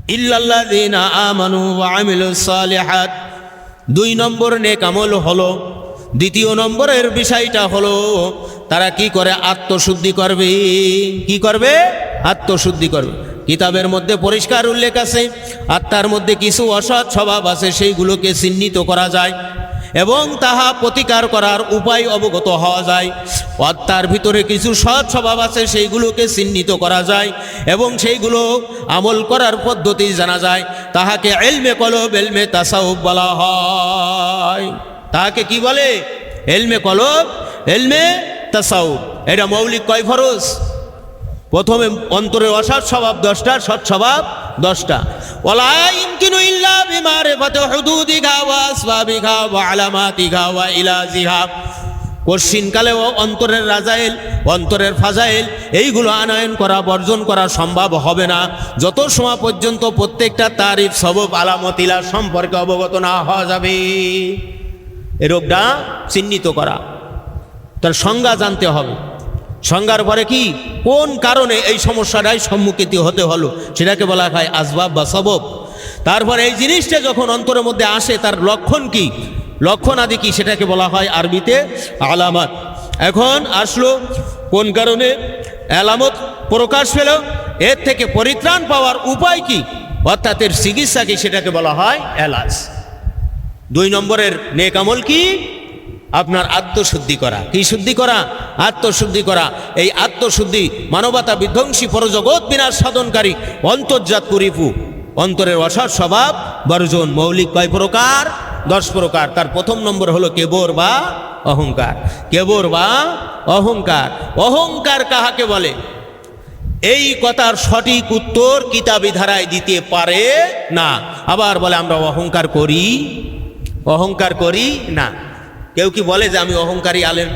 ইল্লাল্লাযীনা আমানু ওয়া আমিলুস সালিহাত। 2 নম্বর নেক আমল হলো, দ্বিতীয় নম্বরের বিষয়টা হলো তারা কি করে? আত্মশুদ্ধি করবে। কি করবে? আত্মশুদ্ধি করবে। কিতাবের মধ্যে পরিষ্কার উল্লেখ আছে, আত্মার মধ্যে কিছু অসৎ স্বভাব আছে, সেইগুলোকে চিহ্নিত করা যায় এবং তাহা প্রতিকার করার উপায় অবগত হওয়া যায়। আত্মার ভিতরে কিছু সৎ স্বভাব আছে, সেইগুলোকে চিহ্নিত করা যায় এবং সেইগুলো আমল করার পদ্ধতি জানা যায়। তাহাকে ইলমে কলব, ইলমে তাসাউফ বলা হয়। তাহাকে কি বলে? ইলমে কলব, ইলমে তাসাউফ। এটা মৌলিক কয় ফরজ? প্রথমে অন্তরের অসৎ স্বভাব 10টা, সৎ স্বভাব 10টা। ওয়ালা ইমকিনু ইল্লা বিমারিফাতি হুদুদিহা ওয়া আসবাবিহা ওয়া আলামাতিহা ওয়া ইলাজিহা। কঠিনকালেও অন্তরের রাজাইল, অন্তরের ফাজাইল এইগুলো আনয়ন করা, বর্জন করা সম্ভব হবে না যত সময় পর্যন্ত প্রত্যেকটা তারিফ, সবব, আলামত, ইলা সম্পর্কে অবগত না হওয়া যাবে। এই রোগটা চিহ্নিত করা, তার সংজ্ঞা জানতে হবে। সংজ্ঞার পরে কি, কোন কারণে এই সমস্যাটাই সম্মুখীন হতে হলো, সেটাকে বলা হয় আসবাব বা সবব। তারপরে এই জিনিসটা যখন অন্তরের মধ্যে আসে, তার লক্ষণ কি, লক্ষণ আদি কি, সেটাকে বলা হয় আরবিতে আলামত। এখন আসলো কোন কারণে আলামত প্রকাশ পেল, এর থেকে পরিত্রাণ পাওয়ার উপায় কি, অর্থাৎ এর চিকিৎসা কি, সেটাকে বলা হয় এলাজ। 2 নম্বরের নেক আমল কি? আপনার আত্মশুদ্ধি করা। কি শুদ্ধি করা? আত্মশুদ্ধি করা। এই আত্মশুদ্ধি মানবতা বিধ্বংসী, পরজগৎ বিনাশ সাধনকারী, অন্তর্জাত কুরিপু, অন্তরের অসৎ স্বভাব বর্জন। মৌলিক কয় প্রকার? 10 প্রকার। তার প্রথম নম্বর হলো কেবর বা অহংকার। কেবর বা অহংকার। অহংকার কাহাকে বলে? এই কথার সঠিক উত্তর কিতাবী ধারায় দিতে পারে না। আবার বলে আমরা অহংকার করি, অহংকার করি না। কেউ কি বলে যে আমি অহংকারী আলেম,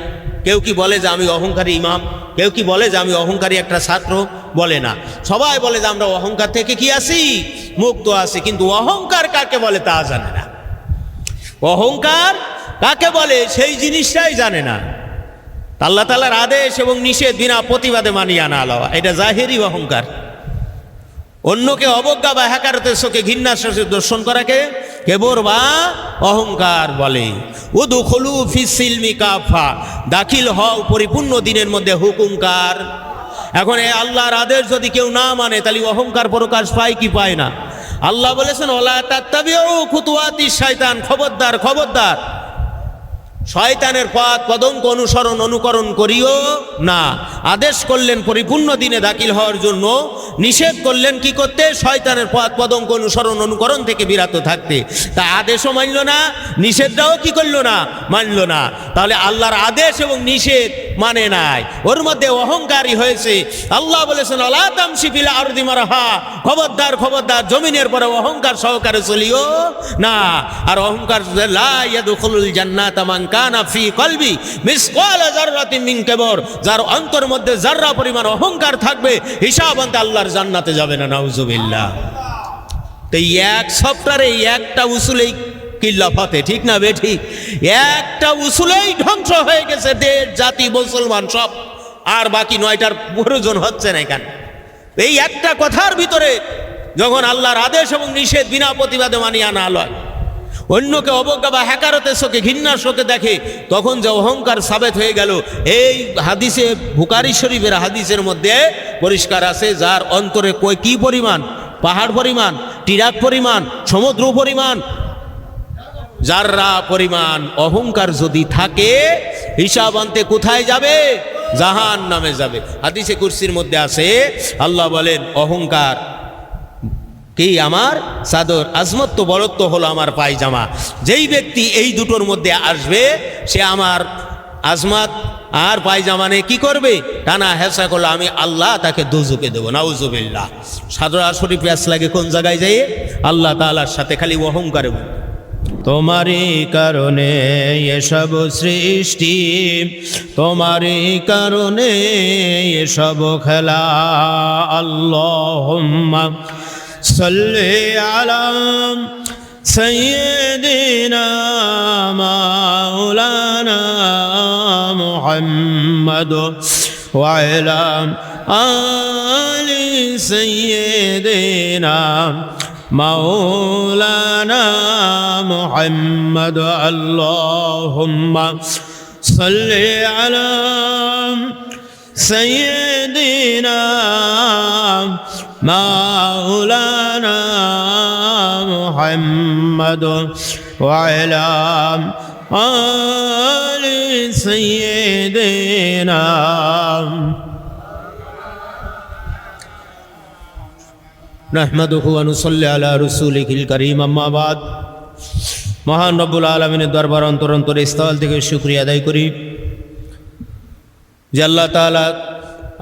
কেউ কি বলে যে আমি অহংকারী ইমাম, কেউ কি বলে যে আমি অহংকারী একটা ছাত্র, বলে না। সবাই বলে যে আমরা অহংকার থেকে কি আছি? মুক্ত আছি। কিন্তু অহংকার কাকে বলে তা জানে না। অহংকার কাকে বলে সেই জিনিসটাই জানে না। আল্লাহ তাআলার আদেশ এবং নিষেধ বিনা প্রতিবাদে মানিয়ে না লওয়া, এটা জাহেরি অহংকার। অন্যকে অবজ্ঞা বা হ্যাকারতের চোখে ঘৃণার সাথে দর্শন করাকে কেবর বা অহংকার বলে। উদখুলু ফিস সিলমি কাফা, দাখিল হও পরিপূর্ণ দিনের মধ্যে হুকুমকার। এখন এই আল্লাহর আদেশ যদি কেউ না মানে, তাহলে অহংকার প্রকাশ পায় কি পায় না? আল্লাহ বলেছেন ওয়ালা তাত্তাবিউ খুতুওয়াতিশ শায়তান, খবরদার, খবরদার, শয়তানের পথ পদঙ্ক অনুকরণ করিও না। আদেশ করলেন পরিপূর্ণ দিনে দাখিল হওয়ার জন্য, নিষেধ করলেন কি করতে? শয়তানের পথ পদঙ্ক অনুকরণ থেকে বিরত থাকতে। তা আদেশও মানল না, নিষেধটাও কি করলো না? মানল না। তাহলে আল্লাহর আদেশ এবং নিষেধ মানে নাই, ওর মধ্যে অহংকারী হয়েছে। আল্লাহ বলেছেন আলা তামশি ফিল আরদি মারহা, খবরদার, খবরদার, জমিনের পরে অহংকার সহকারে চলিও না। আর অহংকার লা ইয়াদখুলুল জান্নাতা মান কানা ফি কলবি মিসকাল যাররাতিন মিন কিবর, যার অন্তর মধ্যে যাররা পরিমাণ অহংকার থাকবে, হিসাব আনতে আল্লাহর জান্নাতে যাবে না। নাউজুবিল্লাহ। তো এক সপ্তাহে একটা উসুলেই কিল্লাফাতে, ঠিক না বে ঠিক? একটা উসুলেই ধ্বংস হয়ে গেছে দেশ, জাতি, মুসলমান সব। আর বাকি 9টার প্রয়োজন হচ্ছে না। এখানে এই একটা কথার ভিতরে যখন আল্লাহর আদেশ এবং নিষেধ বিনা প্রতিবাদে মানিয়া না লয়, অন্যকে অবজ্ঞা বা হ্যাকারতের চোখে, ঘৃণার চোখে দেখে, তখন যে অহংকার সাবেত হয়ে গেল। এই হাদিসে, বুখারী শরীফের হাদিসের মধ্যে পরিষ্কার আছে, যার অন্তরে কি পরিমাণ? পাহাড় পরিমাণ, টিরাক পরিমাণ, সমুদ্র পরিমাণ, যাররা পরিমাণ অহংকার যদি থাকে, হিসাব আনতে কোথায় যাবে? জাহান্নামে যাবে। হাদিসে কুরসির মধ্যে আছে, আল্লাহ বলেন অহংকার কি আমার চাদর, আজমত বরত্ব হলো আমার পায়জামা। যেই ব্যক্তি এই দুটোর মধ্যে আসবে, সে আমার আজমত আর পায়জামানে কি করবে? টানা হেসা করলে আমি আল্লাহ তাকে দোজখে দেবো। নাউজুবিল্লাহ। সরাসরি প্যাস লাগে কোন জায়গায় যাই? আল্লাহ তাআলার সাথে। খালি অহংকারে। তোমারই কারণে এসব সৃষ্টি, তোমারই কারণে এসব খেলা। আল্লাহুম্মা সাল্লি আলা সাইয়্যিদিনা মাওলানা মুহাম্মদ ওয়া আলা আলি سيدنا مولانا محمد اللهم صل على سيدنا مولانا محمد وعلى آل سيدنا نحمده ونصلي على رسوله الكريم أما بعد মহান রব্বুল আলামিনের দরবার অন্তর স্থল থেকে শুকরিয়া আদায় করি যে আল্লাহ তাআলা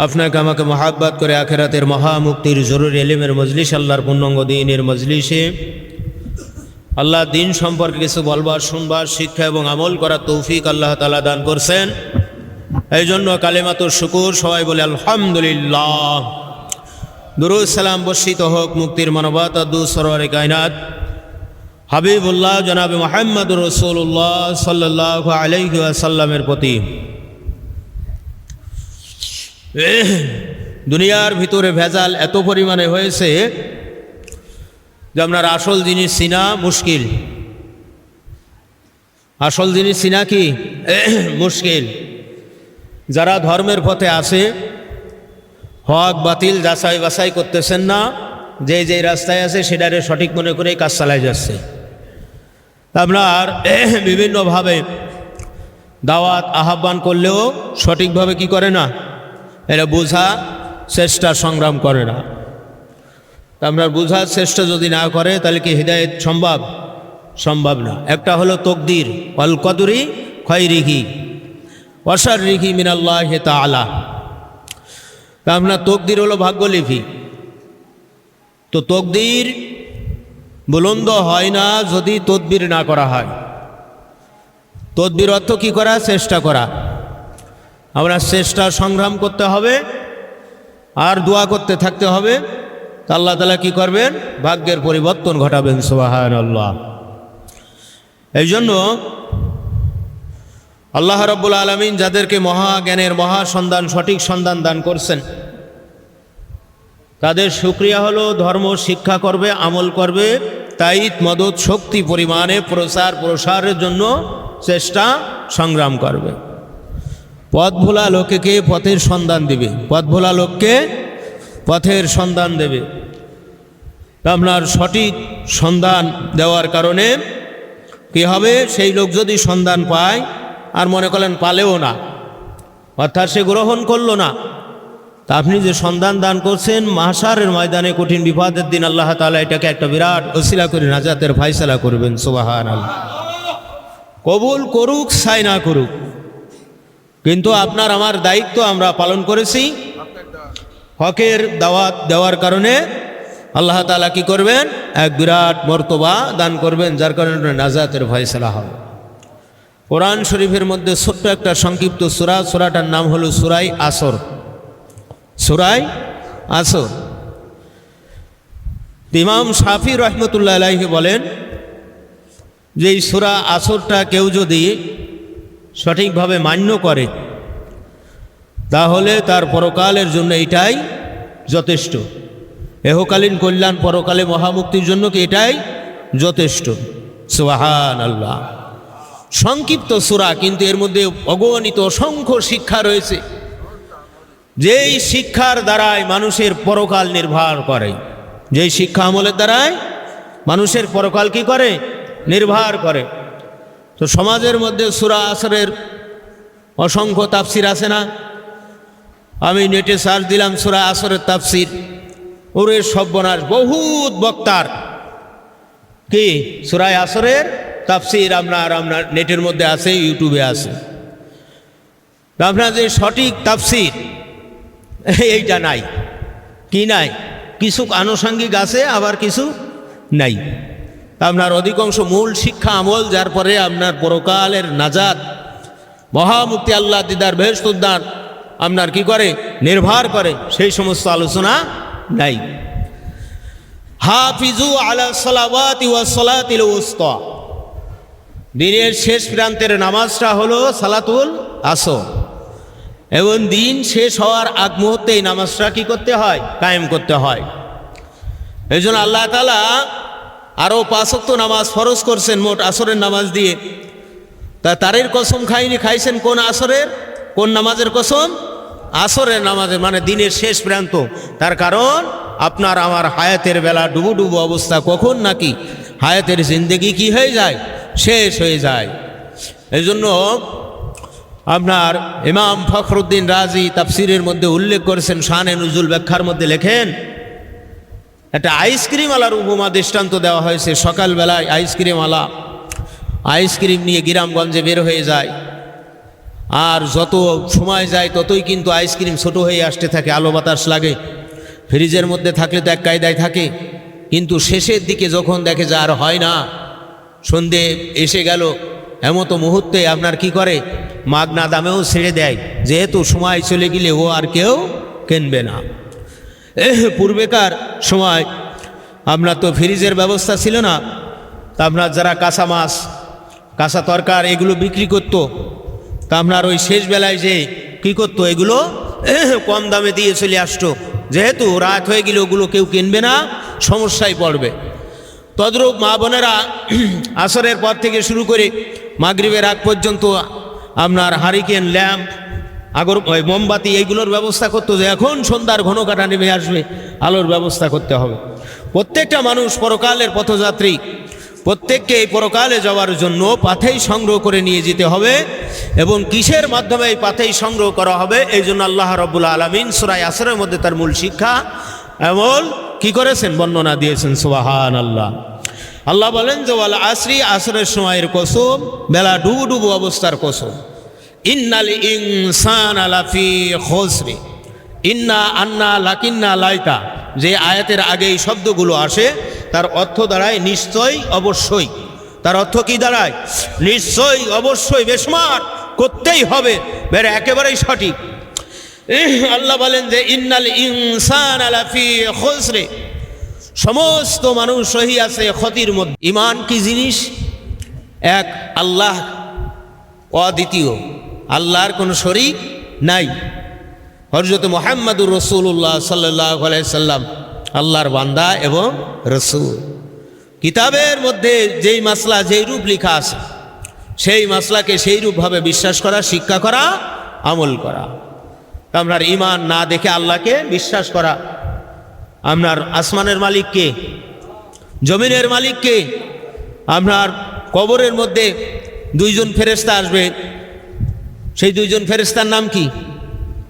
আপনাকে আমাকে মহাব্বত করে আখিরাতের মহামুক্তির জরুরি ইলমের মজলিস আল্লাহর পূর্ণাঙ্গ দ্বীনের মজলিসে আল্লাহ দ্বীন সম্পর্কে কিছু বলবার শুনবার শিক্ষা এবং আমল করার তৌফিক আল্লাহ তাআলা দান করছেন। এই জন্য কালেমাতুর শুকুর, সবাই বলে আলহামদুলিল্লাহ। দুরূদ সালাম বর্ষিত হোক মুক্তির মানবতা দু সরওয়ারে কায়নাত হাবিবুল্লাহ জনাবে মুহাম্মদুর রাসূলুল্লাহ সাল্লাল্লাহু আলাইহি ওয়াসাল্লামের প্রতি। দুনিয়ার ভিতরে ভেজাল এত পরিমাণে হয়েছে যে আপনার আসল জিনিস চিনা মুশকিল। আসল জিনিস চিনা কি মুশকিল। যারা ধর্মের পথে আসে হক বাতিল যাচাই বাছাই করতেছেন না, যে যে রাস্তায় আছে সেটারে সঠিক মনে করে কাজ চালায় যাচ্ছে। আপনার বিভিন্নভাবে দাওয়াত আহ্বান করলেও সঠিকভাবে কি করে না, এরা বোঝা চেষ্টা সংগ্রাম করে না। আপনার বোঝার চেষ্টা যদি না করে তাহলে কি হিদায়েত সম্ভব? সম্ভব না। একটা হলো তকদির, ওয়াল কদরি খায়রিহি ওয়া শাররিহি মিনাল্লাহি তাআলা। আপনার তকদির হলো ভাগ্যলিপি। তো তকদির বুলন্দ হয় না যদি তদবির না করা হয়। তদবির অর্থ কি করা? চেষ্টা করা। আমরা চেষ্টা সংগ্রাম করতে হবে আর দোয়া করতে থাকতে হবে। আল্লাহ তাআলা কি করবেন? ভাগ্যের পরিবর্তন ঘটাবেন। সুবহানাল্লাহ। এই জন্য আল্লাহ রাব্বুল আলামিন যাদেরকে মহাজ্ঞানের মহাসন্ধান সঠিক সন্ধান দান করছেন তাদের শুকরিয়া হলো ধর্ম শিক্ষা করবে, আমল করবে, তাইত মদত শক্তি পরিমাণে প্রচার প্রসারের জন্য চেষ্টা সংগ্রাম করবে। পথ ভোলা লোককে পথের সন্ধান দেবে, পথ ভোলা লোককে পথের সন্ধান দেবে। আপনার সঠিক সন্ধান দেওয়ার কারণে কি হবে? সেই লোক যদি সন্ধান পায় আর মনে করলেন পালেও না, অর্থাৎ সে গ্রহণ করলো না, তা আপনি যে সন্ধান দান করছেন মাহশারের ময়দানে কঠিন বিপদের দিন আল্লাহ তাআলা এটাকে একটা বিরাট ওসিলা করে নাজাতের ফায়সালা করবেন। সুবহানাল্লাহ। কবুল করুক চাই না করুক, কিন্তু আপনার আমার দায়িত্ব আমরা পালন করেছি। হকের দাওয়াত দেওয়ার কারণে আল্লাহ তাআলা কি করবেন? এক বিরাট মর্তবা দান করবেন, যার কারণে নাজাতের ফায়সালা হবে। কোরআন শরীফের মধ্যে ছোট্ট একটা সংক্ষিপ্ত সূরা, সূরাটার নাম হলো সূরায়ে আসর। সূরায়ে আসর। ইমাম শাফি রহমতুল্লাহ আলাইহি বলেন যে এই সূরা আসরটা কেউ যদি সঠিকভাবে মান্য করে তাহলে তার পরকালের জন্য এটাই যথেষ্ট। এহকালীন কল্যাণ, পরকালে মহামুক্তির জন্য কি এটাই যথেষ্ট। সুবহানাল্লাহ। সংক্ষিপ্ত সূরা, কিন্তু এর মধ্যে অগণিত অসংখ্য শিক্ষা রয়েছে, যেই শিক্ষার দ্বারাই মানুষের পরকাল নির্ভর করে। যেই শিক্ষা আমলের দ্বারাই মানুষের পরকাল কি করে? নির্ভর করে। তো সমাজের মধ্যে সূরা আসরের অসংখ্য তাফসির আছে না? আমি নেটে সার্চ দিলাম সূরা আসরের তাফসির, ওরে সর্বনাশ, বহুত বক্তার কি সূরা আসরের তাফসির আপনার নেটের মধ্যে আছে, ইউটিউবে আছে। আপনার যে সঠিক তাফসির এইটা নাই। কি নাই? কিছু আনুষঙ্গিক আছে, আবার কিছু নাই। আপনার অধিকাংশ মূল শিক্ষা আমল, যার পরে আপনার পরকালের নাজাত মহামুক্তি আল্লাহ দিদার বেহেশত উদ্যান আপনার কি করে? নির্ভর করে, সেই সমস্ত আলোচনা নাই। হাফিজু আলা সালাওয়াতি ওয়াস সালাতিল উসতা। দিনের শেষ প্রান্তের নামাজটা হলো সালাতুল আসর। এবং দিন শেষ হওয়ার আগ মুহূর্তে এই নামাজটা কী করতে হয়? কায়েম করতে হয়। এই জন্য আল্লাহ তাআলা আরও 5 ওয়াক্ত নামাজ ফরজ করছেন মোট আসরের নামাজ দিয়ে। তা তারের কসম খাইছেন কোন আসরের, কোন নামাজের কসম? আসরের নামাজের, মানে দিনের শেষ প্রান্ত। তার কারণ আপনার আমার হায়াতের বেলা ডুবু ডুবু অবস্থা, কখন নাকি হায়াতের জিন্দেগি কি হয়ে যায়? শেষ হয়ে যায়। এই জন্য আপনার ইমাম ফখরুদ্দিন রাজি তাফসিরের মধ্যে উল্লেখ করেছেন, শানে নুজুল ব্যাখ্যার মধ্যে লেখেন, একটা আইসক্রিম আলার উপমা দৃষ্টান্ত দেওয়া হয়েছে। সকালবেলায় আইসক্রিম নিয়ে গ্রামগঞ্জে বের হয়ে যায়, আর যত সময় যায় ততই কিন্তু আইসক্রিম ছোট হয়ে আসতে থাকে, আলো বাতাস লাগে। ফ্রিজের মধ্যে থাকলে তো এক কায়দায় থাকে, কিন্তু শেষের দিকে যখন দেখে যে আর হয় না, সন্ধে এসে গেল, এমতো মুহূর্তে আপনার কি করে? মাগনা দামেও ছেড়ে দেয়, যেহেতু সময় চলে গেলে ও আর কেউ কিনবে না। পূর্বেকার সময় আপনার তো ফ্রিজের ব্যবস্থা ছিল না, তা আপনার যারা কাঁচা মাছ, কাঁচা তরকার এগুলো বিক্রি করতো, তা আপনার ওই শেষ বেলায় যে কী করতো, এগুলো কম দামে দিয়ে চলে আসতো, যেহেতু রাত হয়ে গেলে ওগুলো কেউ কিনবে না, সমস্যায় পড়বে। তদ্রূপ মা বোনেরা আসরের পর থেকে শুরু করে মাগরিবের আগ পর্যন্ত আপনার হারিকেন, ল্যাম্প, আগর মোমবাতি এইগুলোর ব্যবস্থা করতো, যে এখন সন্ধ্যার ঘন কাটা নেমে আসবে, আলোর ব্যবস্থা করতে হবে। প্রত্যেকটা মানুষ পরকালের পথযাত্রী, প্রত্যেককে এই পরকালে যাওয়ার জন্য পাথেই সংগ্রহ করে নিয়ে যেতে হবে। এবং কিসের মাধ্যমে এই পাথেই সংগ্রহ করা হবে? এই জন্য আল্লাহ রাব্বুল আলামিন সূরা আসরের মধ্যে তার মূল শিক্ষা এমন কি করেছেন? বর্ণনা দিয়েছেন। সুবহানাল্লাহ। আল্লাহ বলেন যে ওয়াল আসরি, আসরের সময়ের কসম, বেলা ডুবু ডুবু অবস্থার কসম। ইন্নাল ইনসানা লাফি খুসরি, ইন্না, আন্না, লাকিন্না, লাইতা, যে আয়াতের আগে এই শব্দগুলো আসে তার অর্থ দাঁড়ায় নিশ্চয়ই, অবশ্যই। তার অর্থ কি দাঁড়ায়? নিশ্চয়ই, অবশ্যই, বেশুমার, করতেই হবে, বের একেবারেই সঠিক। আল্লাহ বলেন যে ইন্নাল ইনসানা লাফি খুসরি, সমস্ত মানুষ সহি আছে ক্ষতির মধ্যে। ঈমান কি জিনিস? এক, আল্লাহ অদ্বিতীয়, আল্লাহর কোনো শরীক নাই। হযরত মুহাম্মদুর রাসূলুল্লাহ সাল্লাল্লাহু আলাইহি সাল্লাম আল্লাহর বান্দা এবং রসুল। কিতাবের মধ্যে যেই মাসলা যেই রূপ লেখা আছে, সেই মাসলাকে সেই রূপভাবে বিশ্বাস করা, শিক্ষা করা, আমল করা। আপনার ঈমান না দেখে আল্লাহকে বিশ্বাস করা। আপনার আসমানের মালিক কে? জমিনের মালিক কে? আপনার কবরের মধ্যে দুইজন ফেরেশতা আসবে, সেই দুইজন ফেরেশতার নাম কি?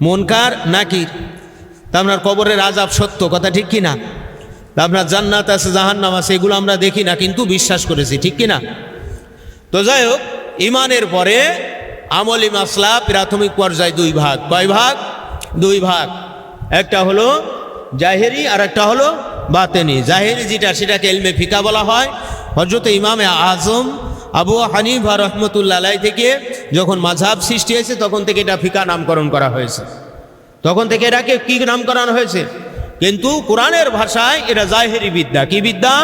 মুনকার, নাকির। তা আপনার কবরের আযাব সত্য, কথা ঠিক কিনা? তা আপনার জান্নাত আছে, জাহান্নাম আছে, এগুলো আমরা দেখি না কিন্তু বিশ্বাস করেছি, ঠিক কিনা? তো যাই হোক, ঈমানের পরে আমলি মাসলা প্রাথমিক পর্যায়ে দুই ভাগ। কয় ভাগ? দুই ভাগ। একটা হলো জাহেরি আর একটা হলো বাতেনি। জাহেরি যেটা, সেটাকে ইলমে ফিকা বলা হয়। হযরত ইমামে আজম আবু হানিফা রহমতুল্লাহ আলাইহি থেকে যখন মাযহাব সৃষ্টি হয়েছে, তখন থেকে এটা ফিকা নামকরণ করা হয়েছে, তখন থেকে এটাকে কি নামকরণ হয়েছে। কিন্তু কোরআনের ভাষায় এটা জাহেরি বিদ্যা। কি বিদ্যা?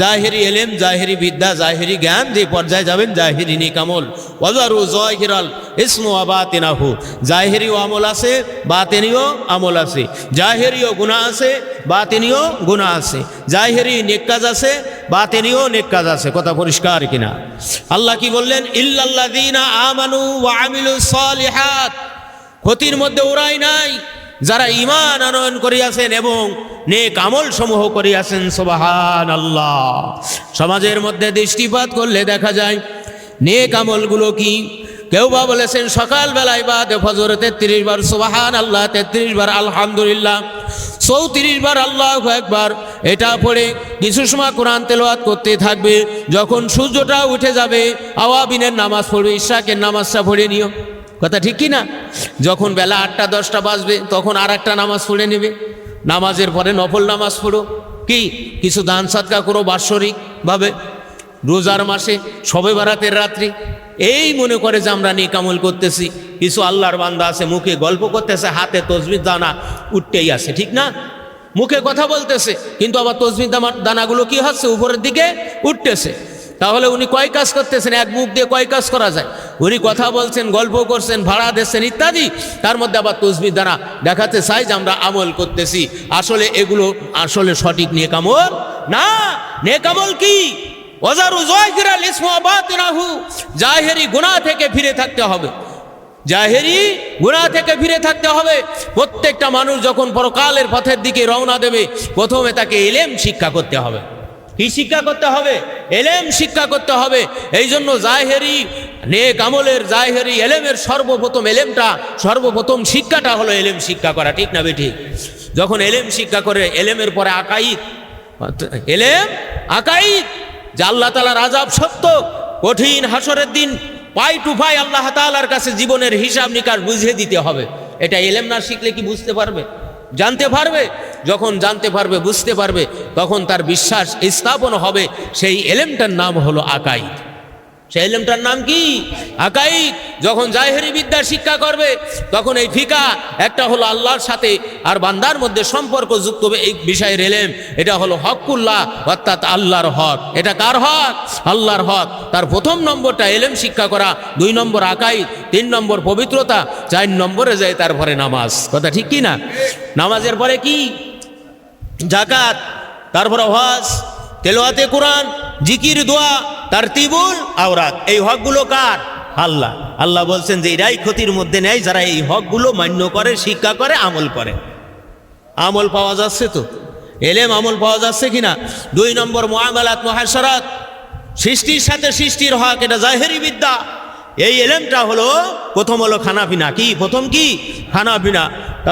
জাহেরি এলেম, জাহেরি বিদ্যা, জাহেরি জ্ঞান। যে পর্যায়ে যাবেন জাহেরি নিকামল, ওয়াজারু যাহিরাল ইসমু ওয়া বাতিনাহু, জাহেরিও আমল আছে, বাতিনিও আমল আছে। জাহেরিও গুনাহ আছে, বাতিনিও গুনাহ আছে। জাহেরি নেক কাজ আছে, বাতিনিও নেক কাজ আছে। কথা পরিষ্কার কিনা? আল্লাহ কি বললেন? ইল্লাল্লাযীনা আমানু ওয়া আমিলুস সালিহাত, ক্ষতির মধ্যে ওরাই নাই যারা ঈমান আনয়ন করিয়াছেন এবং নেক আমল সমূহ করিয়াছেন। সুবহানাল্লাহ। সমাজের মধ্যে দৃষ্টিপাত করলে দেখা যায় নেক আমলগুলো কি? কেউ বা বলেছেন সকালবেলায় বাদে ফজরে 33 বার সুবহানাল্লাহ, 33 বার আলহামদুলিল্লাহ, 34 বার আল্লাহু আকবার, এটা পড়ে কিছু সময় কোরআন তেলাওয়াত করতে থাকবে। যখন সূর্যটা উঠে যাবে, আওয়াবিনের নামাজ পড়বে, ইশরাকের নামাজটা পড়ে নিও। কথা ঠিক কি না? যখন বেলা 8টা 10টা বাজবে, তখন আর একটা নামাজ পড়ে নেবে। নামাজের পরে নফল নামাজ পড়ো, কি কিছু দান সাদকা করো বাৎসরিকভাবে, রোজার মাসে, শবে বরাতের রাত্রি। এই মনে করে যে আমরা নেক আমল করতেছি। কিছু আল্লাহর বান্দা আছে মুখে গল্প করতেছে, হাতে তসবিহ দানা উঠতেই আছে, ঠিক না? মুখে কথা বলতেছে, কিন্তু আবার তসবিহ দানাগুলো কি হচ্ছে? উপরের দিকে উঠতেছে। তাহলে উনি কয় কাজ করতেছেন? এক মুখ দিয়ে কয় কাজ করা যায়? উনি কথা বলছেন, গল্প করছেন, ভাড়া দিচ্ছেন ইত্যাদি, তার মধ্যে আবার তসবিহ দ্বারা দেখাতে চাই যে আমরা আমল করতেছি। আসলে এগুলো আসলে সঠিক নেক আমল না। নেক আমল কি? জাহেরি গুনাহ থেকে ফিরে থাকতে হবে, জাহেরি গুনাহ থেকে ফিরে থাকতে হবে। প্রত্যেকটা মানুষ যখন পরকালের পথের দিকে রওনা দেবে, প্রথমে তাকে ইলম শিক্ষা করতে হবে। কি শিক্ষা করতে হবে? ইলম শিক্ষা করতে হবে। এই জন্য জাহেরি নেক আমলের, জাহেরি ইলমের সর্বপ্রথম শিক্ষাটা হলো ইলম শিক্ষা করা। ঠিক না বেঠিক? যখন ইলম শিক্ষা করে, ইলমের পরে আকাইদ, ইলম আকাইদ যে আল্লাহ তাআলার আযাব সত্য, কঠিন হাসরের দিন পাই টু পাই আল্লাহ তাআলার কাছে জীবনের হিসাব নিকাশ বুঝিয়ে দিতে হবে। এটা ইলম না শিখলে কি বুঝতে পারবে, জানতে পারবে? যখন জানতে পারবে, বুঝতে পারবে, তখন তার বিশ্বাস স্থাপন হবে। সেই ইলমটার নাম হলো আকাইদ। সেই ইলমটার নাম কি? আকাইদ। যখন জাহেরি বিদ্যা শিক্ষা করবে, তখন এই ফিকা একটা হলো আল্লাহর সাথে আর বান্দার মধ্যে সম্পর্ক যুক্ত হবে এই বিষয়ের ইলম। এটা হলো হকুল্লাহ, অর্থাৎ আল্লাহর হক। এটা কার হক? আল্লাহর হক। তার প্রথম নম্বরটা ইলম শিক্ষা করা, 2 নম্বর আকাইদ, 3 নম্বর পবিত্রতা, 4 নম্বরে যায় তারপরে নামাজ। কথা ঠিক কি না? নামাজের পরে কি? যাকাত, তারপরে হজ, তেলাওয়াতে কোরআন, জিকির, দোয়া, তারতিবুল আওরাত। এই হকগুলো কার? আল্লাহ। আল্লাহ বলছেন যে এরাই ক্ষতির মধ্যে নেয় যারা এই হকগুলো মান্য করে, শিক্ষা করে, আমল করে। আমল পাওয়া যাচ্ছে তো? ইলম আমল পাওয়া যাচ্ছে কিনা? 2 নম্বর মুআমালাত, মুহাশারাত, সৃষ্টির সাথে সৃষ্টির হক, এটা জাহেরি বিদ্যা। এই ইলমটা হলো প্রথম হলো খানাপিনা। কি প্রথম? কি খানাপিনা।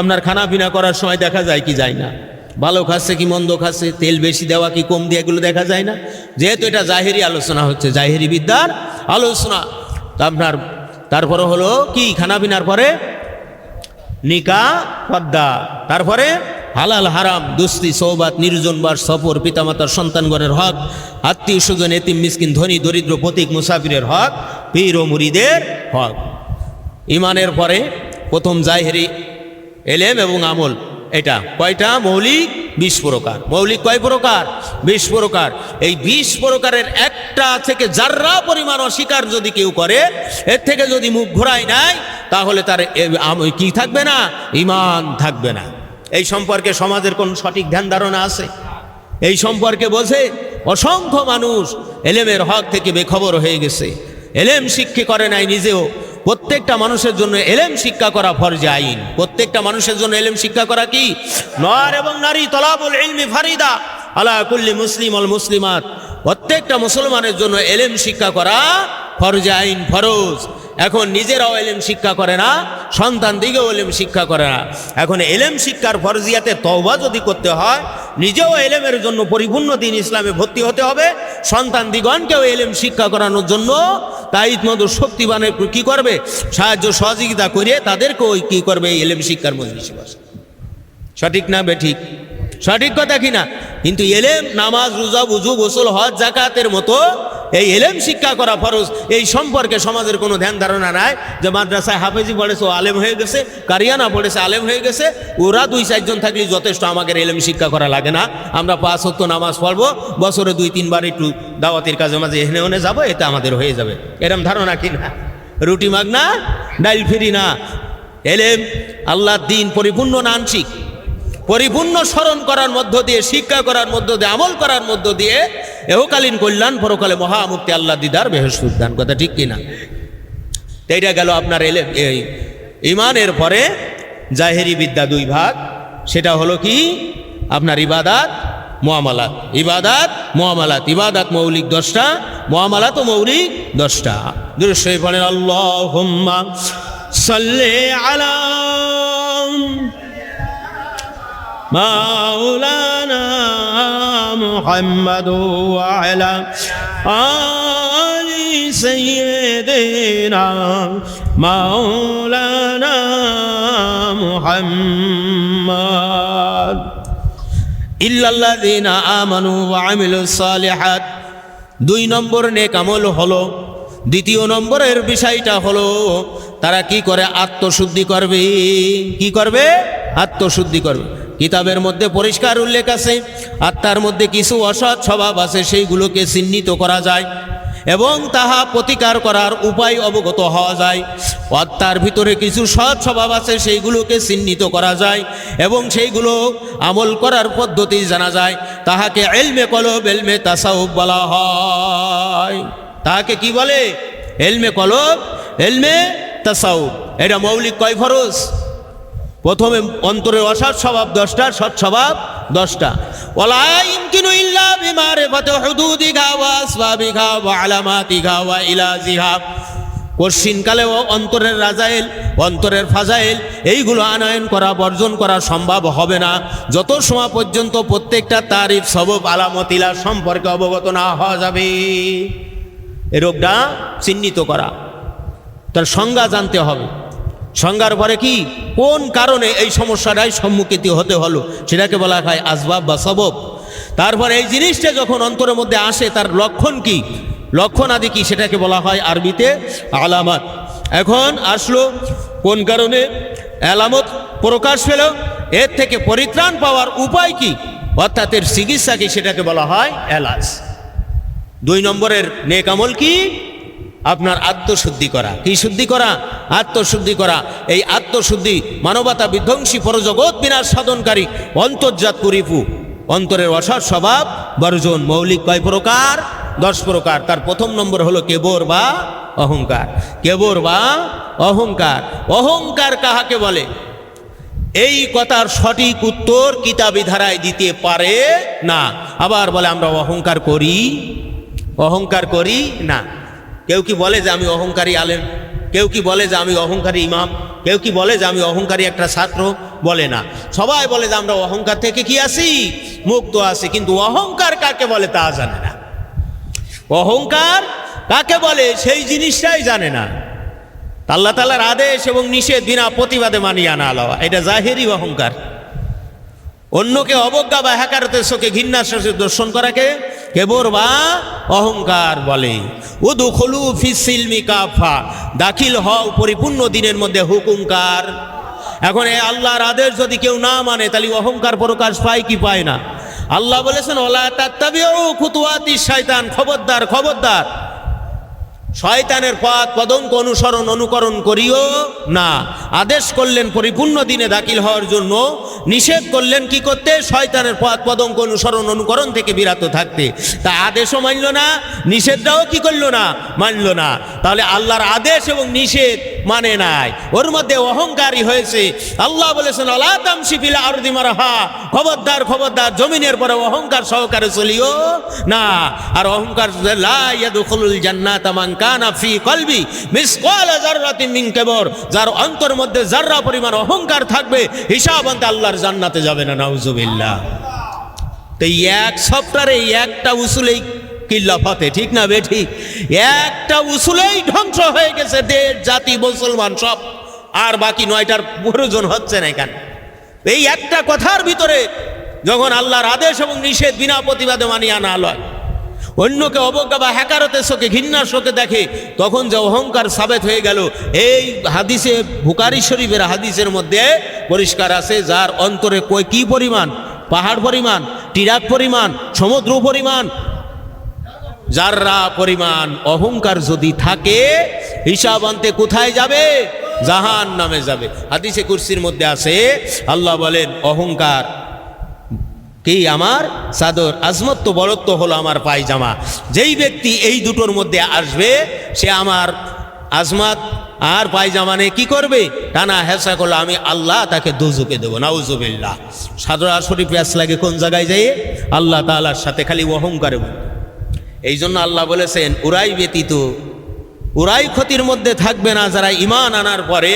আপনার খানাপিনা করার সময় দেখা যায় কি যায় না? ভালো খাচ্ছে কি মন্দ খাচ্ছে, তেল বেশি দেওয়া কি কম দিয়ে, এগুলো দেখা যায় না। যেহেতু এটা জাহেরি আলোচনা হচ্ছে, জাহেরি বিদ্যার আলোচনা। আপনার তারপরে হলো কি? খানাপিনার পরে নিকাহ, পর্দা, তারপরে হালাল হারাম, দুস্তি, সৌবাত, নির্জনবাস, সফর, পিতামাতার সন্তানগণের হক, আত্মীয় স্বজন, এতিম মিসকিন, ধনী দরিদ্র, পথিক মুসাফিরের হক, পীর ও মুরিদের হক। ইমানের পরে প্রথম জাহেরি ইলম এবং আমল। এটা কয়টা? মৌলিক 20 প্রকার। মৌলিক কয় প্রকার? 20 প্রকার। এই 20 প্রকারের একটা থেকে যার্রা পরিমাণ অস্বীকার যদি কেউ করে, এর থেকে যদি মুখ ঘোরায় নাই, তাহলে তার কি থাকবে না? ঈমান থাকবে না। এই সম্পর্কে সমাজের কোন সঠিক ধ্যান ধারণা আছে? এই সম্পর্কে বোঝে? অসংখ্য মানুষ ইলমের হক থেকে বেখবর হয়ে গেছে, ইলম শিক্ষা করে নাই নিজেও। প্রত্যেকটা মানুষের জন্য ইলম শিক্ষা করা ফরজে আইন। প্রত্যেকটা মানুষের জন্য ইলম শিক্ষা করা কি? নর এবং নারী, তলাবুল ইলমি ফারিদা আলা কুল্লি মুসলিম ওয়াল মুসলিমাত। প্রত্যেকটা মুসলমানের জন্য ইলম শিক্ষা করা ফরজে আইন, ফরজ। এখন নিজেরাও ইলম শিক্ষা করে না, সন্তান দিকেও ইলম শিক্ষা করে না। এখন ইলম শিক্ষার ফরজিয়াতে তওবা যদি করতে হয়, নিজেও ইলমের জন্য পরিপূর্ণ দিন ইসলামে ভর্তি হতে হবে। সন্তান দিগণকেও ইলম শিক্ষা করানোর জন্য তাইত মতো শক্তিবানের কি করবে? সাহায্য সহযোগিতা করে তাদেরকেও কি করবে? ইলম শিক্ষার মজলিসে বসে। সঠিক না বেঠিক? সঠিক কথা কিনা? কিন্তু ইলম, নামাজ, রোজা, ওযু, গোসল, হজ, যাকাতের মতো এই ইলম শিক্ষা করা ফরজ। এই সম্পর্কে সমাজের কোনো ধ্যান ধারণা নাই। যে মাদ্রাসায় হাফেজি পড়েছে ও আলেম হয়ে গেছে, কারিয়ানা পড়েছে আলেম হয়ে গেছে, ওরা 2-4 জন থাকলে যথেষ্ট, আমাদের ইলম শিক্ষা করা লাগে না। আমরা 5 ওয়াক্ত নামাজ পড়বো, বছরে 2-3 বার একটু দাওয়াতের কাজে মাঝে এখানে ওনে যাবো, এতে আমাদের হয়ে যাবে। এরম ধারণা কিনা? রুটি মাগনা ডাইল ফিরি না। ইলম আল্লাহর দ্বীন পরিপূর্ণ না আংশিক? পরিপূর্ণ স্মরণ করার মধ্য দিয়ে, শিক্ষা করার মধ্য দিয়ে, আমল করার মধ্য দিয়ে এহকালীন কল্যাণ, পরকালে মহামুক্তি, আল্লাহ দিদার, বেহেশত উদ্যান। কথা ঠিক কিনা? এইটা গেল আপনার এই ইমানের পরে জাহেরি বিদ্যা 2 ভাগ। সেটা হলো কি? আপনার ইবাদাত, মুআমালাত। ইবাদাত, মুআমালাত। ইবাদাত মৌলিক 10টা, মুআমালাত ও মৌলিক 10টা। দুরূদ শরীফ পড়েন, আল্লাহুম্মা সাল্লি আলা মাওলানা মুহাম্মাদ ওয়া আলা আলি সাইয়্যিদিনা মাওলানা মুহাম্মাদ ইল্লাল্লাযিনা আমানু ওয়া আমিলুস সালিহাত। 2 নম্বর নেক আমল হলো, দ্বিতীয় নম্বরের বিষয়টা হলো তারা কি করে? আত্মশুদ্ধি করবে। কি করবে? আত্মশুদ্ধি করবে। কিতাবের মধ্যে পরিষ্কার উল্লেখ আছে, আত্মার মধ্যে কিছু অসৎ স্বভাব আছে, সেইগুলোকে চিহ্নিত করা যায়। এবং তাহা প্রতিকার করার উপায় অবগত হওয়া যায়। তার ভিতরে কিছু সৎ স্বভাব আছে, সেইগুলোকে চিহ্নিত করা যায় এবং সেইগুলো আমল করার পদ্ধতি জানা যায়। তাহাকে ইলমে কলব, ইলমে তাসাউফ বলা হয়। তাহাকে কি বলে? ইলমে কলব, ইলমে তাসাউফ। এটা মৌলিক কয় ফরজ? প্রথমে অন্তরের অসৎ স্বভাব 10টা, সৎ স্বভাব 10টা। ওয়ালা ইমকিনু ইল্লা বিমারিফাতি হুদুদিহা ওয়া আসবাবিহা ওয়া আলামাতিহা ওয়া ইলাজিহা। কঠিনকালেও অন্তরের রাজাইল, অন্তরের ফাজাইল এইগুলো আনয়ন করা, বর্জন করা সম্ভব হবে না যত সময় পর্যন্ত প্রত্যেকটা তারিফ, সবব, আলামত, ইলা সম্পর্কে অবগত না হওয়া যাবে। এই রোগটা চিহ্নিত করা, তার সংজ্ঞা জানতে হবে। সংজ্ঞার পরে কি, কোন কারণে এই সমস্যাটাই সম্মুখীন হতে হলো, সেটাকে বলা হয় আসবাব বা সবব। তারপর এই জিনিসটা যখন অন্তরের মধ্যে আসে, তার লক্ষণ কি, লক্ষণ আদি কি, সেটাকে বলা হয় আরবিতে আলামত। এখন আসলো কোন কারণে আলামত প্রকাশ পেল, এর থেকে পরিত্রাণ পাওয়ার উপায় কি, অর্থাৎ এর চিকিৎসা কি, সেটাকে বলা হয় এলাজ। 2 নম্বরের নেক আমল কি, আপনার আত্মশুদ্ধি করা। কি শুদ্ধি করা? আত্মশুদ্ধি করা। এই আত্মশুদ্ধি মানবতা বিধ্বংসী, পরজগৎ বিনাশ সাধনকারী, অন্তর্জাত পরিপু, অন্তরের অসৎ স্বভাব বর্জন। মৌলিক কয় প্রকার? 10 প্রকার। তার প্রথম নম্বর হলো কেবর বা অহংকার। কেবর বা অহংকার। অহংকার কাহাকে বলে? এই কথার সঠিক উত্তর কিতাবী ধারায় দিতে পারে না। আবার বলে আমরা অহংকার করি, অহংকার করি না। কেউ কি বলে যে আমি অহংকারী আলেম, কেউ কি বলে যে আমি অহংকারী ইমাম, কেউ কি বলে যে আমি অহংকারী একটা ছাত্র, বলে না। সবাই বলে যে আমরা অহংকার থেকে কি আছি, মুক্ত আছি। কিন্তু অহংকার কাকে বলে তা জানে না। অহংকার কাকে বলে সেই জিনিসটাই জানে না। আল্লাহ তাআলার আদেশ এবং নিষেধ বিনা প্রতিবাদে মানিয়ে না লওয়া, এটা জাহেরি অহংকার। অন্যকে অবজ্ঞা বা হ্যাকারতের চোখে ঘৃণার সাথে দর্শন করাকে কেবর বা অহংকার বলে। উদখুলু ফিস সিলমি কাফা, দাখিল হও পরিপূর্ণ দিনের মধ্যে হুকুমকার। এখন এই আল্লাহর আদেশ যদি কেউ না মানে, তাহলে অহংকার প্রকাশ পায় কি পায় না? আল্লাহ বলেছেন ওয়ালা তাত্তাবিউ খুতুওয়াতিশ শায়তান, খবরদার, খবরদার, শয়তানের পথ পদঙ্ক অনুসরণ, অনুকরণ করিও না। আদেশ করলেন পরিপূর্ণ দিনে দাখিল হওয়ার জন্য, নিষেধ করলেন কি করতে? শয়তানের পথ পদঙ্ক অনুসরণ, অনুকরণ থেকে বিরত থাকতে। তা আদেশও মানল না, নিষেধটাও কি করল না, মানল না। তাহলে আল্লাহর আদেশ এবং নিষেধ মানে নাই, ওর মধ্যে অহংকারী হয়েছে। আল্লাহ বলেছেন আলা তামশি ফিল আরদি মারহা, খবরদার, খবরদার, জমিনের পরে অহংকার সহকারে চলিও না। আর অহংকার লা ইয়াদখুলুল জান্নাতা মান কানা ফি কলবি মিসকাল যাররাতিন মিন কিবর, যার অন্তর মধ্যে যাররা পরিমাণ অহংকার থাকবে, হিসাব আনতে আল্লাহর জান্নাতে যাবে না। নাউজুবিল্লাহ। তো এক সপ্তাহে একটা উসুলেই কিল্লাফতে, ঠিক না বে ঠিক? একটা উসুলেই ধ্বংস হয়ে গেছে দেশ, জাতি, মুসলমান সব। আর বাকি 9টার প্রয়োজন হচ্ছে না। এখানে এই একটা কথার ভিতরে যখন আল্লাহর আদেশ এবং নিষেধ বিনা প্রতিবাদে মানিয়ে আনা লয়, অন্যকে অবজ্ঞা বা হ্যাকারতের চোখে, ঘৃণার চোখে দেখে, তখন যে অহংকার সাবেত হয়ে গেল। এই হাদিসে, বুখারী শরীফের হাদিসের মধ্যে পরিষ্কার আছে, যার অন্তরে কি পরিমাণ, পাহাড় পরিমাণ, টিরাক পরিমাণ, সমুদ্র পরিমাণ, যাররা পরিমাণ অহংকার যদি থাকে, হিসাব আনতে কোথায় যাবে? জাহান্নামে যাবে। হাদিসে কুরসির মধ্যে আছে, আল্লাহ বলেন অহংকার কি আমার চাদর, আজমত তো বড়ত্ব হলো আমার পায়জামা। যেই ব্যক্তি এই দুটোর মধ্যে আসবে, সে আমার আজমত আর পায়জামানে কি করবে? টানা হেসা করলো, আমি আল্লাহ তাকে দোজকে দেবো। নাউজুবিল্লাহ। সাদরা শরীফ প্যাস লাগে কোন জায়গায় যেয়ে? আল্লাহ তাআলার সাথে, খালি অহংকারে। এই জন্য আল্লাহ বলেছেন উরাই ব্যতীত, উরাই ক্ষতির মধ্যে থাকবে না যারা ঈমান আনার পরে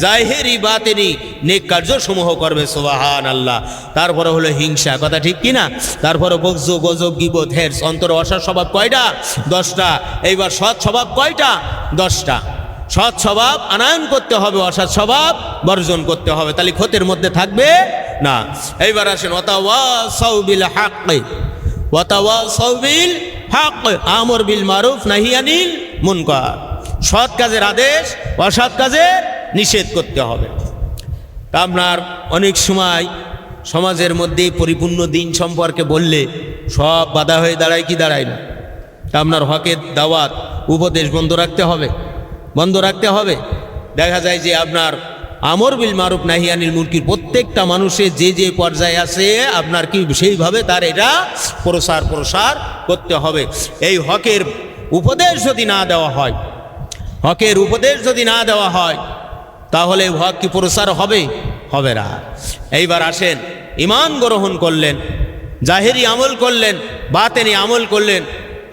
জাহেরি বাতেনি নেক কার্য সমূহ করবে। সুবহানাল্লাহ। তারপরে হলো হিংসা, কথা ঠিক কিনা? তারপরে বকজ, গজব, গীবত, হেরস। অন্তরে অসৎ স্বভাব কয়টা? 10টা। এইবার সৎ স্বভাব কয়টা? 10টা। সৎ স্বভাব আনয়ন করতে হবে, অসৎ স্বভাব বর্জন করতে হবে, তাহলে ক্ষতির মধ্যে থাকবে না। এইবার আসেন ওয়াতাওয়াসাউ বিল হক, ওয়াতাওয়াসাউ বিল হক, আমর বিল মারুফ নাহি আনিল মুনকার। সৎ কাজের আদেশ, অসৎ কাজের নিষেধ করতে হবে। তা আপনার অনেক সময় সমাজের মধ্যে পরিপূর্ণ দিন সম্পর্কে বললে সব বাধা হয়ে দাঁড়ায় কি দাঁড়ায় না? আপনার হকের দাওয়াত উপদেশ বন্ধ রাখতে হবে, বন্ধ রাখতে হবে। দেখা যায় যে আপনার আমর বিল মারুফ নাহি আনিল মুনকির প্রত্যেকটা মানুষের যে যে পর্যায়ে আছে আপনার কি সেইভাবে তার এটা প্রসার করতে হবে। এই হকের উপদেশ যদি না দেওয়া হয়, হকের উপদেশ যদি না দেওয়া হয় তাহলে হক কি প্রসার হবে? হবে না। এইবার আসেন, ঈমান গ্রহণ করলেন, জাহেরি আমল করলেন, বাতেনি আমল করলেন,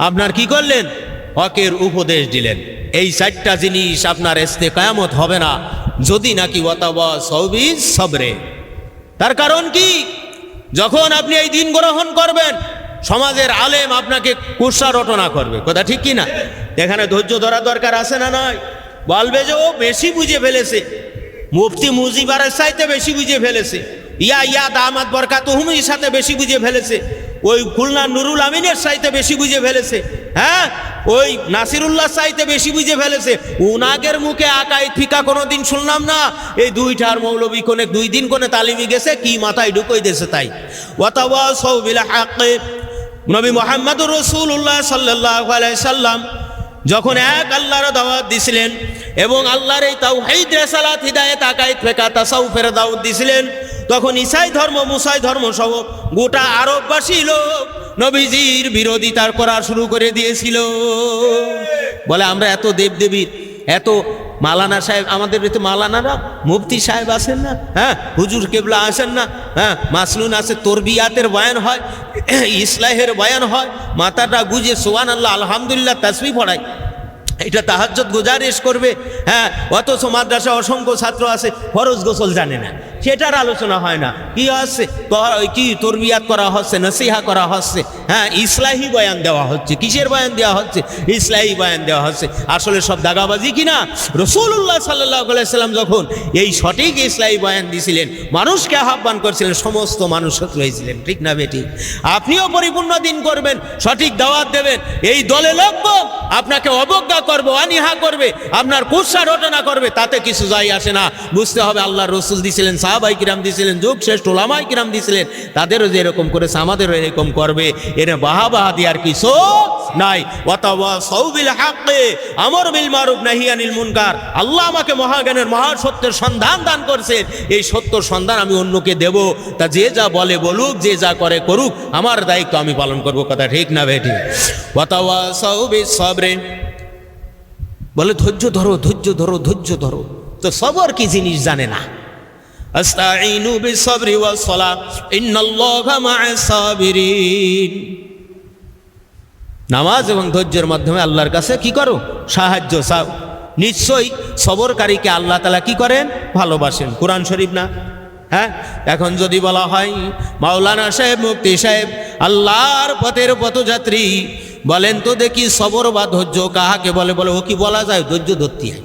আপনার কি করলেন? হকের উপদেশ দিলেন। এই চারটা জিনিস আপনার ইস্তেকামত হবে না যদি নাকি ওয়াতাওয়াসাউ বিস সবরে। তার কারণ কি? যখন আপনি এই দিন গ্রহণ করবেন সমাজের আলেম আপনাকে কুৎসা রটনা করবে, কথা ঠিক কি না? এখানে ধৈর্য ধরা দরকার আছে না নয়? বলবে যে ও বেশি বুঝে ফেলেছে, মুফতি মুজিবারের চাইতে বেশি বুঝে ফেলেছে, ইয়া দামাত বরকাতুহুমের সাথে বেশি বুঝে ফেলেছে, ওই খুলনা নুরুল আমিনের চাইতে বেশি বুঝে ফেলেছে, হ্যাঁ ওই নাসিরুল্লাহ চাইতে বেশি বুঝে ফেলেছে। উনাগের মুখে আকাই ফিকা কোনোদিন শুনলাম না। এই দুইটার মৌলবী কোনে 2 দিন কোনে তালিমি গেছে, কি মাথায় ঢুকই দিয়েছে তাই। ওয়াতাওয়াসাউ বিল হক। নবী মুহাম্মদুর রাসূলুল্লাহ সাল্লাল্লাহু আলাইহি সাল্লাম যখন এক আল্লাহর দাওয়াত দিছিলেন এবং আল্লাহর এই তাওহীদ রিসালাত হিদায়াত আকাইদ ফিকা তাসাউফের দাওয়াত দিছিলেন, তখন ঈসাই ধর্ম মুসাই ধর্ম সহ গোটা আরববাসী লোক নবীজির বিরোধিতা করা শুরু করে দিয়েছিল। বলে আমরা এত দেবদেবীর, এত মালানা সাহেব, আমাদের তো মালানারা মুফতি সাহেব আছেন না, হ্যাঁ হুজুর কেবলা আসেন না, হ্যাঁ মাসনুন আছে, তরবিয়াতের বয়ান হয়, ইসলাহের বয়ান হয়, মাথাটা গুজে সুবহানাল্লাহ আলহামদুলিল্লাহ তাসবিহ পড়ায়, এটা তাহাজ্জুদ গুজারিশ করবে, হ্যাঁ অথচ মাদ্রাসা অসংখ্য ছাত্র আছে ফরজ গোসল জানে না, সেটার আলোচনা হয় না। কি আছে? কি তরবিয়াত করা হচ্ছে, নসিহা করা হচ্ছে, হ্যাঁ ইসলাহি বয়ান দেওয়া হচ্ছে। কিসের বয়ান দেওয়া হচ্ছে? ইসলাহি বয়ান দেওয়া হচ্ছে। আসলে সব দাগাবাজি কিনা? রাসূলুল্লাহ সাল্লাল্লাহু আলাইহি সাল্লাম যখন এই সঠিক ইসলাহি বয়ান দিছিলেন, মানুষকে আহ্বান করছিলেন, সমস্ত মানুষ হয়েছিলেন, ঠিক না বেটি? আপনিও পরিপূর্ণ দিন করবেন, সঠিক দাওয়াত দেবেন, এই দলে লোক আপনাকে অবজ্ঞা করবে, অনীহা করবে, আপনার কুৎসা রটনা করবে, তাতে কিছু যায় আসে না। বুঝতে হবে আল্লাহর রাসূল দিছিলেন, সাহাবায়ে কিরাম দিছিলেন, যুগ শ্রেষ্ঠ উলামায়ে কিরাম দিছিলেন, তাদেরও যে এরকম করেছে আমাদেরও এরকম করবে। এর বাহাবা দেওয়ার কিছু নাই। ওয়াতাওয়াসাউ বিল হক, আমর বিল মারুফ নাহি আনিল মুনকার। আল্লাহ আমাকে মহাজ্ঞানের মহাসত্যের সন্ধান দান করছেন, এই সত্যর সন্ধান আমি অন্যকে দেব। তা যে যা বলে বলুক, যে যা করে করুক, আমার দায়িত্ব আমি পালন করব, কথা ঠিক না বেটি? ওয়াতাওয়াসাউ বিস সবরে, বলে ধৈর্য ধরো, ধৈর্য ধরো, ধৈর্য ধরো। তো সবর কি জিনিস জানে না। আস্তাঈনু বিসসবরি ওয়াস সালাহ ইন্নাল্লাহা মা'আস সাবিরিন। নামাজ এবং ধৈর্যের মাধ্যমে আল্লাহর কাছে কি করো? সাহায্য চাও। নিশ্চয়ই সবরকারীকে আল্লাহ তাআলা কি করেন? ভালোবাসেন। কোরআন শরীফ না? হ্যাঁ, এখন যদি বলা হয় মাওলানা সাহেব, মুফতি সাহেব, আল্লাহর পথের পথযাত্রী, বলেন তো দেখি সবর বা ধৈর্য কাহাকে বলে? বলে ও কি বলা যায়? ধৈর্য ধরতে হয়।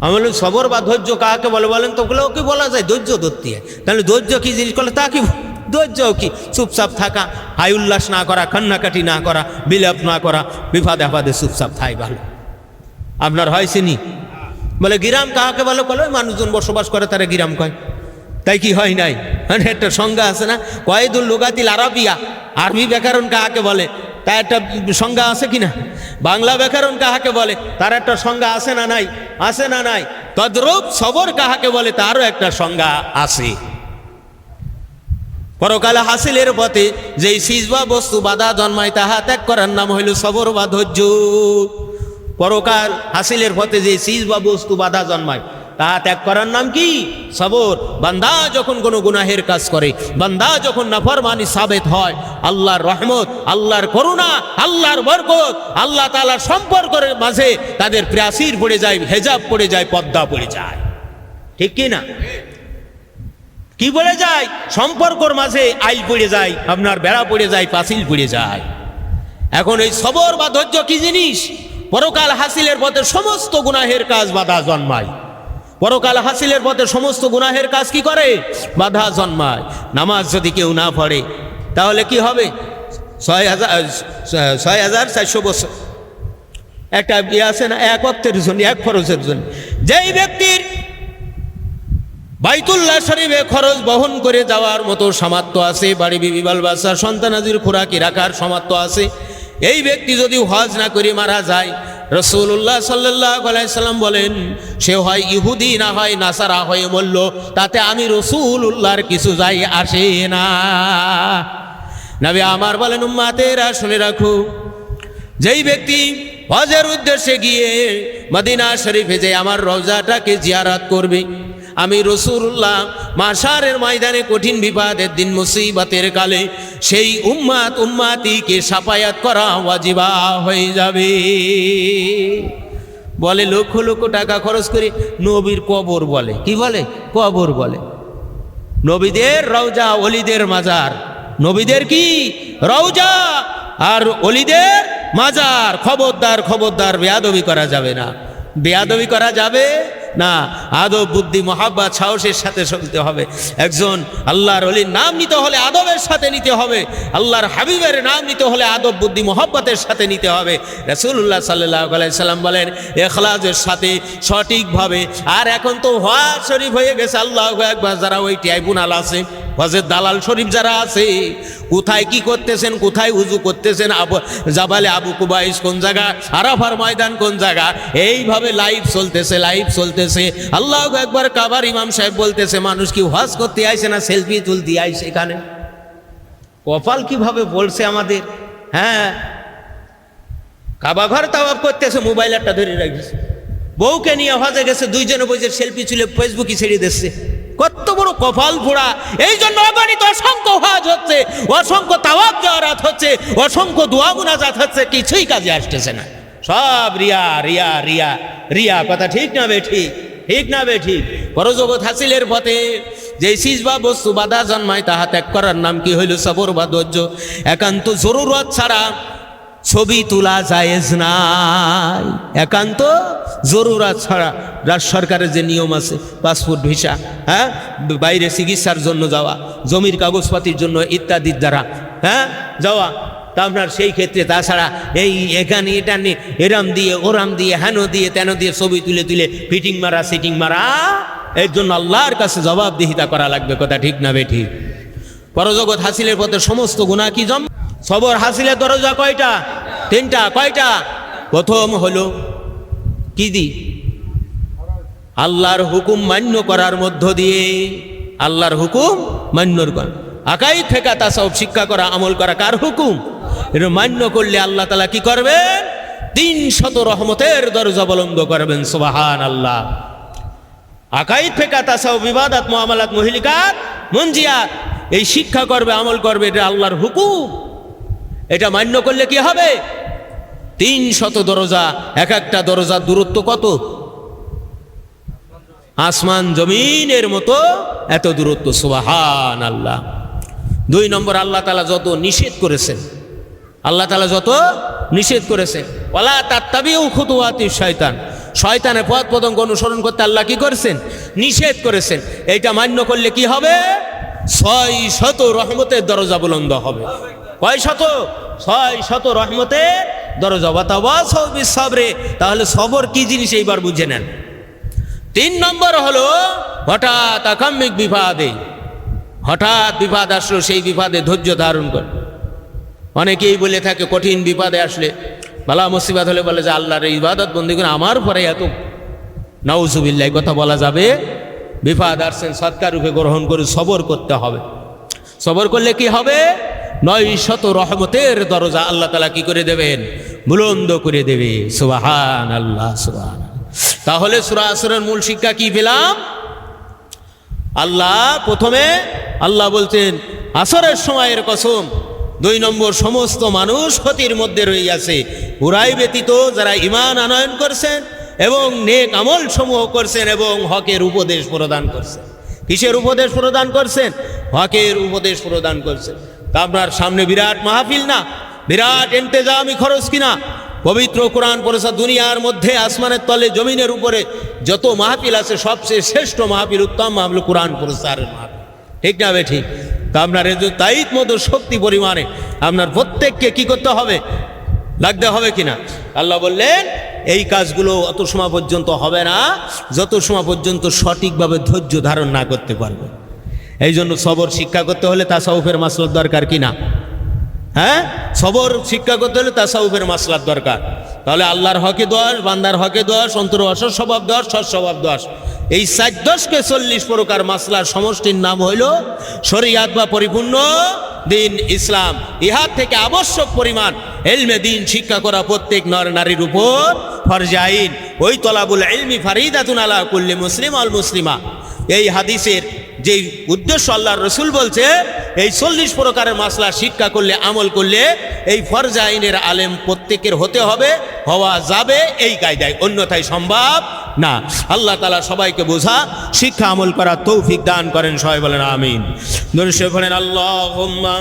আমি বলি সবর বা ধৈর্য কাহাকে বলে? বলেন তো? বলে ও কি বলা যায়? ধৈর্য ধরতে হয়। তাহলে ধৈর্য কি জিনিস? করলে তা কি ধৈর্য? কি চুপচাপ থাকা, হাই উল্লাস না করা, কান্নাকাটি না করা, বিলাপ না করা, বিপদে আপদে চুপচাপ থাই ভালো। আপনার হয়ছিনি? বলে গিরাম কাহাকে বলে? বলে মানুষজন বসবাস করে তারা গিরাম কয়। তাই কি হয় নাই? মানে একটা সংজ্ঞা আছে না, কয়েদুল লুগাতিল আরাবিয়া, আরবি ব্যাকরণ কাহাকে বলে তার একটা সংজ্ঞা আছে কিনা? বাংলা ব্যাকরণ কাহাকে বলে তার একটা সংজ্ঞা আছে না নাই? আছে না নাই? তদ্রূপ সবর কাহাকে বলে তারও একটা সংজ্ঞা আছে। পরকালে হাসিলের পথে যেই সিজবা বস্তু বাধা জন্মায় তাহা ত্যাগ করার নাম হইল সবর বা ধৈর্য। পরকাল হাসিলের পথে যে সিজবা বস্তু বাধা জন্মায় তাহা ত্যাগ করার নাম কি? সবর। বান্দা যখন কোনো গুনাহের কাজ করে, বান্দা যখন নাফরমানি সাবেত হয়, আল্লাহর রহমত, আল্লাহর করুণা, আল্লাহর বরকত, আল্লাহ তাআলার সম্পর্কের মাঝে তাদের প্রাচীর পড়ে যায়, হেজাব পড়ে যায়, পর্দা পড়ে যায়, ঠিক কি না? কি পড়ে যায়? সম্পর্কর মাঝে আইল পড়ে যায়, আপনার বেড়া পড়ে যায়, পাঁচিল পড়ে যায়। এখন এই সবর বা ধৈর্য কি জিনিস? পরকাল হাসিলের পথে সমস্ত গুনাহের কাজ বাধা জন্মায়। পরকাল হাসিলের পথে সমস্ত গুনাহের কাজ কি করে? বাধা জন্মায়। নামাজ যদি কেউ না পড়ে তাহলে কি হবে? ৬,৪০০ বছর একটা ইয়ে আছে না, এক ওয়াক্তের জন্য, এক ফরজের জন্য। যেই ব্যক্তির বাইতুল্লাহ শরীফে খরচ বহন করে যাওয়ার মতো সামর্থ্য আছে, বাড়ি বিবি বাল বাচ্চা সন্তানাদির খোরাকি রাখার সামর্থ্য আছে, এই ব্যক্তি যদি হজ না করে মারা যায়, রাসূলুল্লাহ সাল্লাল্লাহু আলাইহি সাল্লাম বলেন সে হয় ইহুদি না হয় নাসারা হয়ে মরল, তাতে আমি রাসূলুল্লাহর কিছু যায় আসে না। নবী আমার বলেন উম্মতেরা শুনে রাখো, যেই ব্যক্তি হজের উদ্দেশ্যে গিয়ে মদিনা শরীফে যে আমার রওজাটাকে জিয়ারত করবে, আমি রাসূলুল্লাহ মাশারের ময়দানে কঠিন বিপদের দিন মুসিবতের কালে সেই উম্মাতিকে সাফায়াত করা ওয়াজিবা হয়ে যাবে। বলে লক্ষ লক্ষ টাকা খরচ করে নবীর কবর বলে, কি বলে? কবর বলে। নবীদের রওজা, ওলিদের মাজার। নবীদের কি রওজা আর ওলিদের মাজার। খবরদার খবরদার, বেয়াদবি করা যাবে না, বেয়াদবি করা যাবে না। আদব, বুদ্ধি, মহাব্বত, সাহসের সাথে চলতে হবে। একজন আল্লাহর ওলির নাম নিতে হলে আদবের সাথে নিতে হবে, আল্লাহর হাবিবের নাম নিতে হলে আদব, বুদ্ধি, মহাব্বতের সাথে নিতে হবে। রাসূলুল্লাহ সাল্লাল্লাহু আলাইহি সাল্লাম বলেন ইখলাসের সাথে সঠিকভাবে। আর এখন তো হজ শরীফ হয়ে গেছে, আল্লাহু আকবার, যারা ওই ট্রাইব্যুনাল আছে, হজের দালাল শরীফ যারা আছে, কোথায় কি করতেছেন, কোথায় উজু করতেছেন, জাবালে আবু কুবাইস কোন জায়গা, আরাফার ময়দান কোন জায়গা, এইভাবে লাইভ চলতেছে, লাইভ চলতেছে। আল্লাহু আকবার। কাবার ইমাম সাহেব বলতেছে মানুষ কি হজ করতে আইছে না সেলফি তুলতে আইছে? এখানে কপাল কিভাবে বলছে আমাদের। হ্যাঁ, কাবা ঘর তাওয়াফ করতেছে, মোবাইল একটা ধরে রাখছে, বউকে নিয়ে হজে গেছে, দুইজনে বসে সেলফি তুলে ফেসবুকে ছেড়ে দিচ্ছে। কত বড় কপাল পোড়া! এই জন্য অগণিত অসংখ্য হজ হচ্ছে, অসংখ্য তাওয়াফ জিয়ারত হচ্ছে, অসংখ্য দোয়া মুনাজাত হচ্ছে, কিছুই কাজে আসতেছে না। সব রিয়া রিয়া রিয়া রিয়া। কথা ঠিক না বে ঠিক? ঠিক না বে ঠিক? পরজগৎ হাসিলের পথে যে সিজবা বস্তু বাধা জন্মায় তাহা ত্যাগ করার নাম কি হইল? সবর বা ধৈর্য। একান্ত জরুরত ছাড়া ছবি তোলা জায়েজ নাই, একান্ত জরুরত ছাড়া। রাজ্য সরকারের যে নিয়ম আছে, পাসপোর্ট, ভিসা, হ্যাঁ, বাইরে চিকিৎসার জন্য যাওয়া, জমির কাগজপাতির জন্য ইত্যাদির দ্বারা হ্যাঁ যাওয়া, তা আপনার সেই ক্ষেত্রে তাছাড়া এই এখানে এটা নিয়ে এরাম দিয়ে ওরাম দিয়ে হেন দিয়ে তেন দিয়ে ছবি তুলে তুলে ফিটিং মারা সিটিং মারা, এর জন্য আল্লাহর কাছে জবাবদিহিতা করা লাগবে। কথা ঠিক না বে ঠিক? পরজগৎ হাসিলের পথে সমস্ত গুনাহ কি জম। সবর হাসিলের দরজা কয়টা? তিনটা। কয়টা? প্রথম হলো কি দি? আল্লাহর হুকুম মান্য করার মধ্য দিয়ে, আল্লাহর হুকুম মান্যর করা। আকাই থেকে তাসাউফ শিক্ষা করা, আমল করা কার হুকুম? এটা মান্য করলে আল্লাহ তাআলা কি করবেন? 300 রহমতের দরজা বলন্দ করবেন। সুবহানাল্লাহ। আকাই থেকে তাসাউফ, ইবাদত, মুআমালাত, মুহলিকাত, মুনজিয়াত, এই শিক্ষা করবে, আমল করবে, এটা আল্লাহর হুকুম। এটা মান্য করলে কি হবে? 300 দরজা। এক একটা দরজার দূরত্ব কত? আসমান জমিনের মতো এত দূরত্ব। সুবহানাল্লাহ। 2 নম্বর, আল্লাহ তাআলা যত নিষেধ করেছেন, আল্লাহ তাআলা যত নিষেধ করেছেন, ওয়ালা তাত্তাবিউ খুতুওয়াতিশ শয়তান, শয়তানের পথ পদঙ্গ অনুসরণ করতে আল্লাহ কি করেছেন? নিষেধ করেছেন। এইটা মান্য করলে কি হবে? 600 রহমতের দরজা বুলন্দ হবে। কয় শত? 600 রহমতের দরজা। ওয়াতাওয়াসাউ বিসসবরে। তাহলে সবর কি জিনিস এইবার বুঝে নেন। 3 নম্বর হলো হঠাৎ আকাম্মিক বিপদে, হঠাৎ বিপদ আসলো, সেই বিপদে ধৈর্য ধারণ কর। অনেকেই বলে থাকে কঠিন বিপদে আসলে, বালা মুসিবত হলে বলে যে আল্লাহর ইবাদত বন্দি করে আমার পরে এত, নাউজুবিল্লাহ কথা বলা যাবে? বিপদ আসছেন, সৎকার রূপে গ্রহণ করে সবর করতে হবে। সবর করলে কি হবে? 900 রহমতের দরজা আল্লাহ তাআলা কি করে দেবেন? বুলন্দ করে দেবে। সুবহানাল্লাহ, সুবহানাল্লাহ। তাহলে সূরা আসরের মূল শিক্ষা কি পেলাম? আল্লাহ প্রথমে আল্লাহ বলছেন আসরের সময়ের কসম। 2 নম্বর, সমস্ত মানুষ ক্ষতির মধ্যে রইয়াছে, উরাই ব্যতীত যারা ঈমান আনয়ন করছেন এবং নেক আমল সমূহ করছেন এবং হকের উপদেশ প্রদান করছেন। কিসের উপদেশ প্রদান করছেন? হকের উপদেশ প্রদান করছেন। তা আপনার সামনে বিরাট মাহফিল না, বিরাট ইন্তেজামি খরচ কিনা? পবিত্র কোরআন পড়েছে, দুনিয়ার মধ্যে আসমানের তলে জমিনের উপরে যত মাহফিল আছে সবচেয়ে শ্রেষ্ঠ মাহফিল, উত্তম মাহফিল কোরআন প্রচারের মাহফিল। ঠিক না বে ঠিক? তা আপনার এই যে তাইত মতো শক্তি পরিমাণে আপনার প্রত্যেককে কি করতে হবে? লাগতে হবে কিনা? আল্লাহ বললেন এই কাজগুলো অত সময় পর্যন্ত হবে না যত সময় পর্যন্ত সঠিকভাবে ধৈর্য ধারণ না করতে পারবে। এই জন্য সবর শিক্ষা করতে হলে তাসাউফের মাসলার দরকার কিনা? হ্যাঁ, সবর শিক্ষা করতে হলে তাসাউফের মাসলার দরকার। তাহলে আল্লাহর হকে 10, বান্দার হকে 10, অন্তর অসৎ স্বভাব 10, সৎ স্বভাব 10, এই 4-10কে 40 প্রকার মাসলার সমষ্টির নাম হইল শরিয়াত বা পরিপূর্ণ দিন ইসলাম। ইহার থেকে আবশ্যক পরিমাণ ইলমে দিন শিক্ষা করা প্রত্যেক নর নারীর উপর ফরজ আইন। ওই তলাবুল ইলমি ফারিদাতুন আলা কুল্লি মুসলিম আল মুসলিমা, এই হাদিসের যে উদ্দেশ্য আল্লাহর রসুল বলছে এই 40 প্রকারের মাসলা শিক্ষা করলে, আমল করলে এই ফরজ আইনের আলেম প্রত্যেকের হতে হবে, হওয়া যাবে এই কায়দায়, অন্যথায় সম্ভব না। আল্লাহ তাআলা সবাইকে বোঝা, শিক্ষা, আমল করার তৌফিক দান করেন। সবাই বলেন আমিন। দরুদ শরীফ পড়েন আল্লাহুম্মা